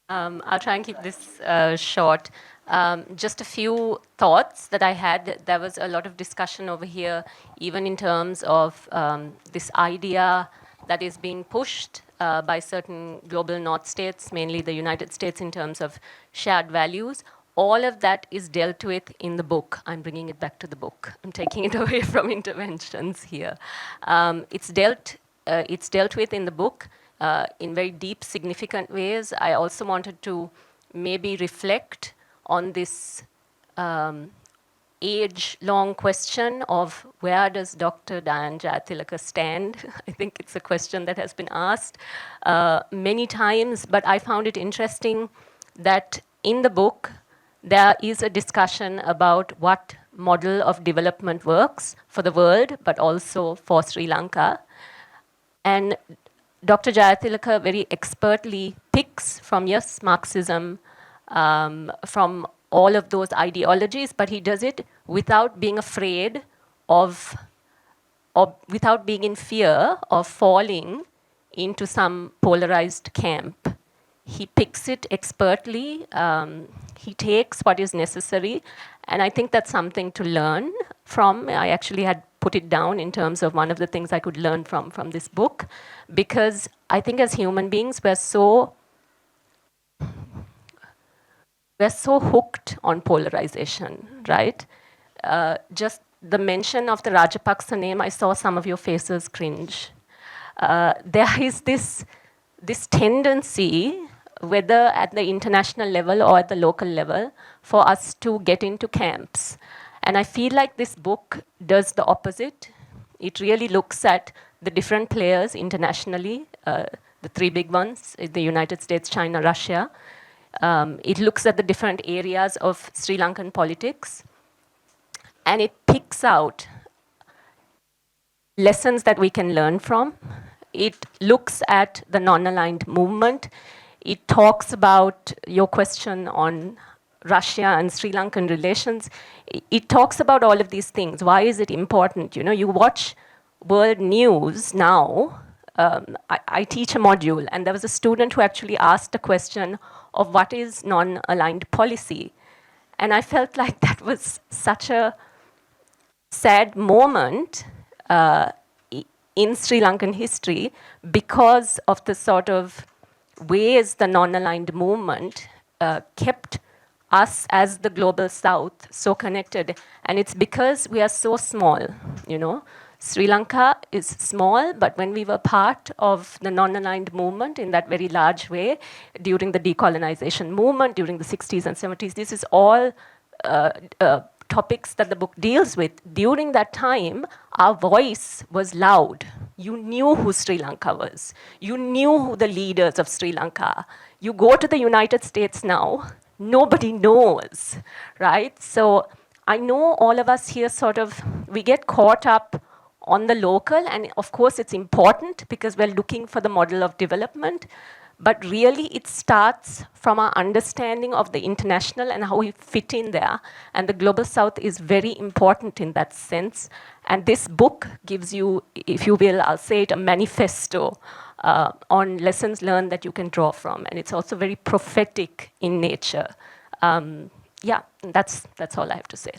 I'll try and keep this short. Just a few thoughts that I had. There was a lot of discussion over here, even in terms of this idea that is being pushed by certain global north states, mainly the United States, in terms of shared values. All of that is dealt with in the book. I'm bringing it back to the book. I'm taking it away from interventions here. It's dealt with in the book in very deep, significant ways. I also wanted to maybe reflect on this age-long question of where does Dr. Diane Jayatillaka stand? I think it's a question that has been asked many times, but I found it interesting that in the book there is a discussion about what model of development works for the world, but also for Sri Lanka. And Dr. Jayathilaka very expertly picks from, yes, Marxism, from all of those ideologies, but he does it without being afraid of, or without being in fear of falling into some polarized camp. He picks it expertly, he takes what is necessary, and I think that's something to learn from. I actually had put it down in terms of one of the things I could learn from this book, because I think as human beings, we're so hooked on polarization, right? Just the mention of the Rajapaksa name, I saw some of your faces cringe. There is this tendency, whether at the international level or at the local level, for us to get into camps. And I feel like this book does the opposite. It really looks at the different players internationally, the three big ones, the United States, China, Russia. It looks at the different areas of Sri Lankan politics, and it picks out lessons that we can learn from. It looks at the non-aligned movement. It talks about your question on Russia and Sri Lankan relations. It talks about all of these things. Why is it important? You know, you watch world news now. I teach a module, and there was a student who actually asked a question of what is non-aligned policy. And I felt like that was such a sad moment in Sri Lankan history because of the sort of ways the non-aligned movement kept us as the global south so connected. And it's because we are so small, you know. Sri Lanka is small, but when we were part of the non-aligned movement in that very large way, during the decolonization movement, during the 60s and 70s, this is all topics that the book deals with. During that time, our voice was loud. You knew who Sri Lanka was. You knew who the leaders of Sri Lanka. You go to the United States now, nobody knows, right? So I know all of us here sort of, we get caught up on the local, and of course it's important because we're looking for the model of development, but really it starts from our understanding of the international and how we fit in there. And the Global South is very important in that sense. And this book gives you, if you will, I'll say it, a manifesto on lessons learned that you can draw from. And it's also very prophetic in nature. Yeah, that's all I have to say.